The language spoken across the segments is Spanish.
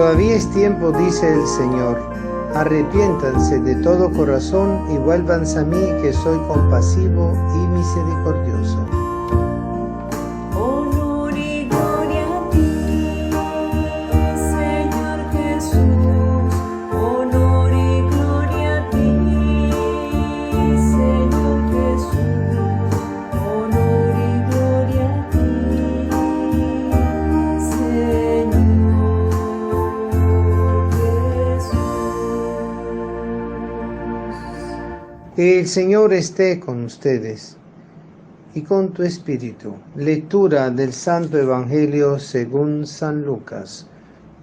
Todavía es tiempo, dice el Señor. Arrepiéntanse de todo corazón y vuélvanse a mí, que soy compasivo y misericordioso. Honor y gloria a ti, Señor Jesús. Honor y gloria a ti, Señor Jesús. Honor y gloria a ti, Señor Jesús. El Señor esté con ustedes y con tu espíritu. Lectura del Santo Evangelio según San Lucas.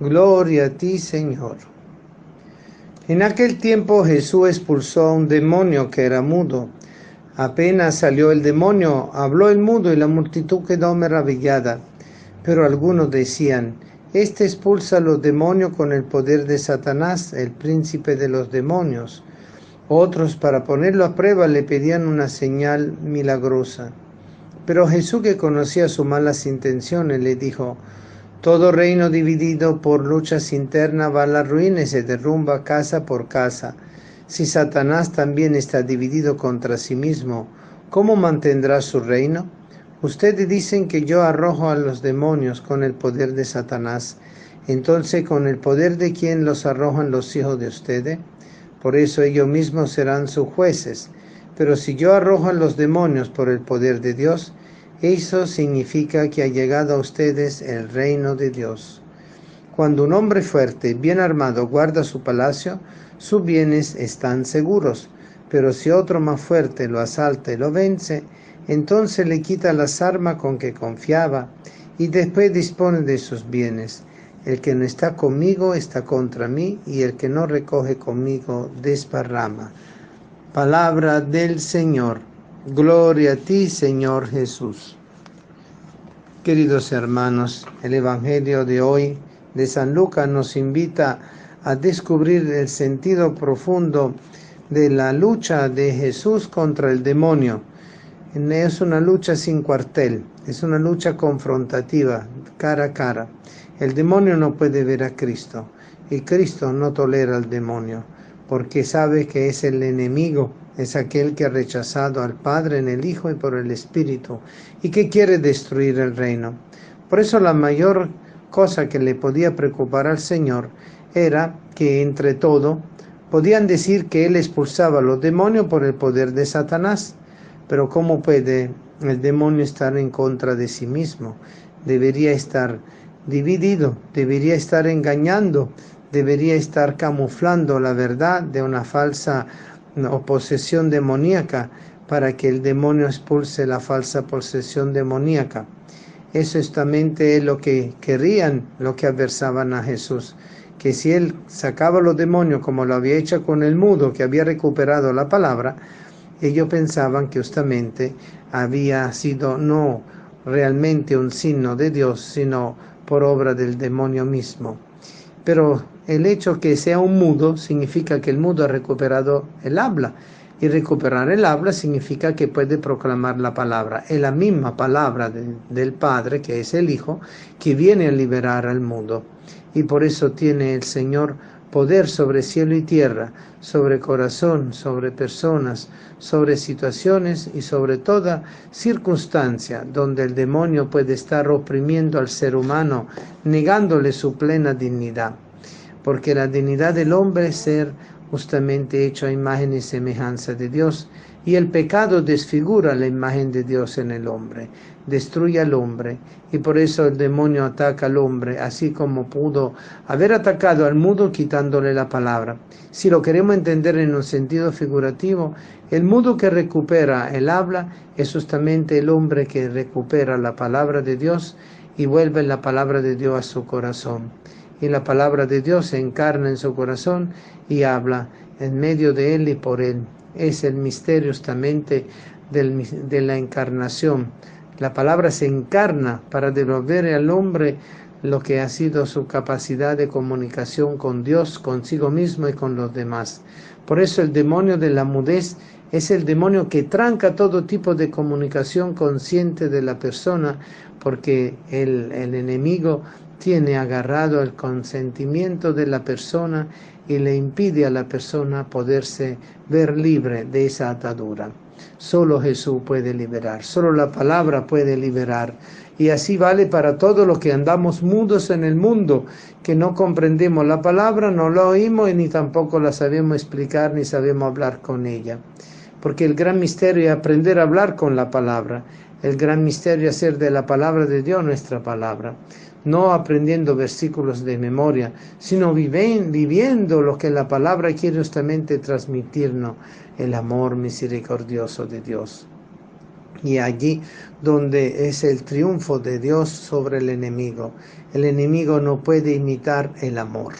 Gloria a ti, Señor. En aquel tiempo Jesús expulsó a un demonio que era mudo. Apenas salió el demonio, habló el mudo y la multitud quedó maravillada. Pero algunos decían: este expulsa a los demonios con el poder de Satanás, el príncipe de los demonios. Otros, para ponerlo a prueba, le pedían una señal milagrosa. Pero Jesús, que conocía sus malas intenciones, le dijo: todo reino dividido por luchas internas va a la ruina y se derrumba casa por casa. Si Satanás también está dividido contra sí mismo, ¿cómo mantendrá su reino? Ustedes dicen que yo arrojo a los demonios con el poder de Satanás. Entonces, ¿con el poder de quién los arrojan los hijos de ustedes? Por eso ellos mismos serán sus jueces. Pero si yo arrojo a los demonios por el poder de Dios, eso significa que ha llegado a ustedes el reino de Dios. Cuando un hombre fuerte, bien armado, guarda su palacio, sus bienes están seguros. Pero si otro más fuerte lo asalta y lo vence, entonces le quita las armas con que confiaba y después dispone de sus bienes. El que no está conmigo está contra mí, y el que no recoge conmigo desparrama. Palabra del Señor. Gloria a ti, Señor Jesús. Queridos hermanos, el Evangelio de hoy de San Lucas nos invita a descubrir el sentido profundo de la lucha de Jesús contra el demonio. Es una lucha sin cuartel, es una lucha confrontativa, cara a cara. El demonio no puede ver a Cristo, y Cristo no tolera al demonio, porque sabe que es el enemigo, es aquel que ha rechazado al Padre en el Hijo y por el Espíritu, y que quiere destruir el reino. Por eso la mayor cosa que le podía preocupar al Señor era que entre todo podían decir que Él expulsaba a los demonios por el poder de Satanás. Pero ¿cómo puede el demonio estar en contra de sí mismo? Debería estar dividido, debería estar engañando, debería estar camuflando la verdad de una falsa posesión demoníaca para que el demonio expulse la falsa posesión demoníaca. Eso justamente es lo que querían, lo que adversaban a Jesús, que si él sacaba los demonios como lo había hecho con el mudo que había recuperado la palabra, ellos pensaban que justamente había sido no realmente un signo de Dios, sino por obra del demonio mismo. Pero el hecho que sea un mudo significa que el mudo ha recuperado el habla, y recuperar el habla significa que puede proclamar la palabra. Es la misma palabra del Padre, que es el Hijo, que viene a liberar al mudo. Y por eso tiene el Señor poder sobre cielo y tierra, sobre corazón, sobre personas, sobre situaciones y sobre toda circunstancia donde el demonio puede estar oprimiendo al ser humano, negándole su plena dignidad. Porque la dignidad del hombre es ser justamente hecho a imagen y semejanza de Dios, y el pecado desfigura la imagen de Dios en el hombre, destruye al hombre, y por eso el demonio ataca al hombre, así como pudo haber atacado al mudo quitándole la palabra. Si lo queremos entender en un sentido figurativo, el mudo que recupera el habla es justamente el hombre que recupera la palabra de Dios y vuelve la palabra de Dios a su corazón. Y la palabra de Dios se encarna en su corazón y habla en medio de él y por él. Es el misterio justamente de la encarnación. La palabra se encarna para devolver al hombre lo que ha sido su capacidad de comunicación con Dios, consigo mismo y con los demás. Por eso el demonio de la mudez es el demonio que tranca todo tipo de comunicación consciente de la persona, porque el enemigo tiene agarrado el consentimiento de la persona y le impide a la persona poderse ver libre de esa atadura. Solo Jesús puede liberar, solo la palabra puede liberar. Y así vale para todo lo que andamos mudos en el mundo, que no comprendemos la palabra, no la oímos y ni tampoco la sabemos explicar ni sabemos hablar con ella. Porque el gran misterio es aprender a hablar con la palabra. El gran misterio es hacer de la palabra de Dios nuestra palabra. No aprendiendo versículos de memoria, sino viviendo lo que la palabra quiere justamente transmitirnos, el amor misericordioso de Dios. Y allí donde es el triunfo de Dios sobre el enemigo. El enemigo no puede imitar el amor.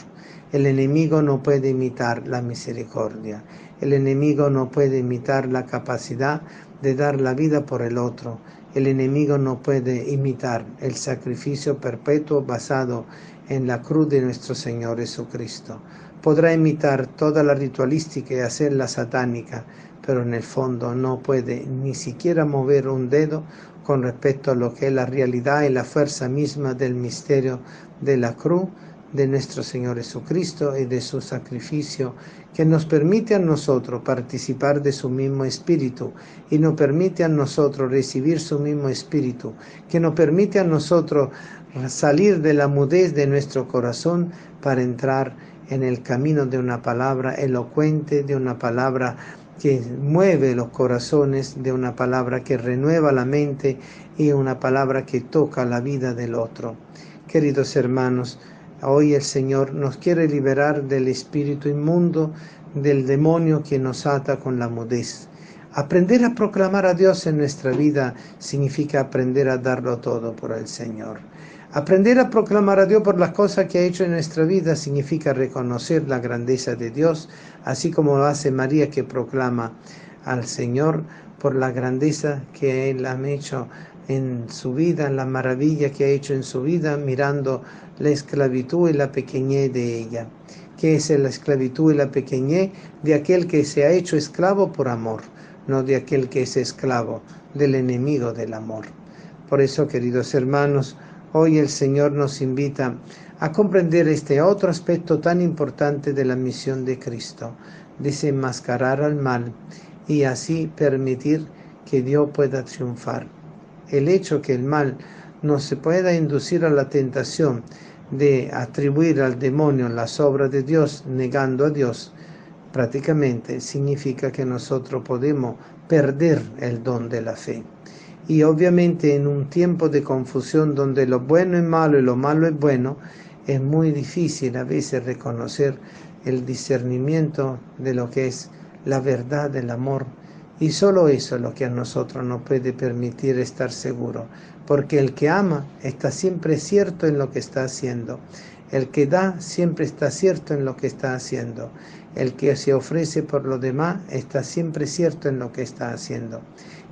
El enemigo no puede imitar la misericordia. El enemigo no puede imitar la capacidad de dar la vida por el otro. El enemigo no puede imitar el sacrificio perpetuo basado en la cruz de nuestro Señor Jesucristo. Podrá imitar toda la ritualística y hacerla satánica, pero en el fondo no puede ni siquiera mover un dedo con respecto a lo que es la realidad y la fuerza misma del misterio de la cruz de nuestro Señor Jesucristo y de su sacrificio, que nos permite a nosotros participar de su mismo espíritu y nos permite a nosotros recibir su mismo espíritu, que nos permite a nosotros salir de la mudez de nuestro corazón para entrar en el camino de una palabra elocuente, de una palabra que mueve los corazones, de una palabra que renueva la mente y una palabra que toca la vida del otro. Queridos hermanos, hoy el Señor nos quiere liberar del espíritu inmundo, del demonio que nos ata con la mudez. Aprender a proclamar a Dios en nuestra vida significa aprender a darlo todo por el Señor. Aprender a proclamar a Dios por las cosas que ha hecho en nuestra vida significa reconocer la grandeza de Dios, así como lo hace María, que proclama al Señor por la grandeza que Él ha hecho en su vida, la maravilla que ha hecho en su vida, mirando la esclavitud y la pequeñez de ella. ¿Qué es la esclavitud y la pequeñez? De aquel que se ha hecho esclavo por amor, no de aquel que es esclavo del enemigo del amor. Por eso, queridos hermanos, hoy el Señor nos invita a comprender este otro aspecto tan importante de la misión de Cristo, desenmascarar al mal y así permitir que Dios pueda triunfar. El hecho que el mal no se pueda inducir a la tentación de atribuir al demonio las obras de Dios, negando a Dios, prácticamente significa que nosotros podemos perder el don de la fe. Y obviamente en un tiempo de confusión donde lo bueno es malo y lo malo es bueno, es muy difícil a veces reconocer el discernimiento de lo que es la verdad del amor. Y solo eso es lo que a nosotros nos puede permitir estar seguros, porque el que ama está siempre cierto en lo que está haciendo. El que da siempre está cierto en lo que está haciendo. El que se ofrece por lo demás está siempre cierto en lo que está haciendo.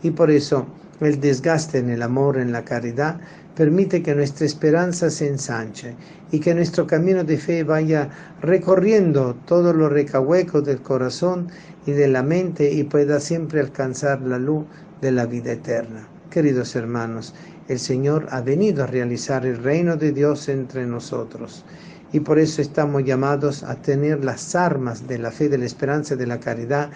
Y por eso el desgaste en el amor, en la caridad, permite que nuestra esperanza se ensanche y que nuestro camino de fe vaya recorriendo todos los recahuecos del corazón y de la mente y pueda siempre alcanzar la luz de la vida eterna. Queridos hermanos, el Señor ha venido a realizar el reino de Dios entre nosotros y por eso estamos llamados a tener las armas de la fe, de la esperanza y de la caridad,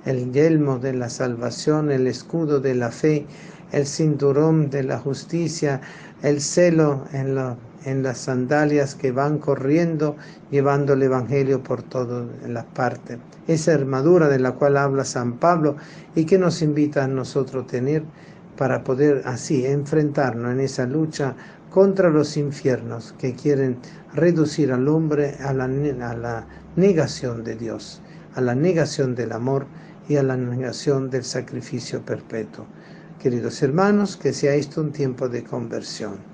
el yelmo de la salvación, el escudo de la fe, el cinturón de la justicia, el celo en las sandalias que van corriendo, llevando el Evangelio por todas las partes. Esa armadura de la cual habla San Pablo y que nos invita a nosotros tener para poder así enfrentarnos en esa lucha contra los infiernos que quieren reducir al hombre a la negación de Dios, a la negación del amor y a la negación del sacrificio perpetuo. Queridos hermanos, que sea esto un tiempo de conversión.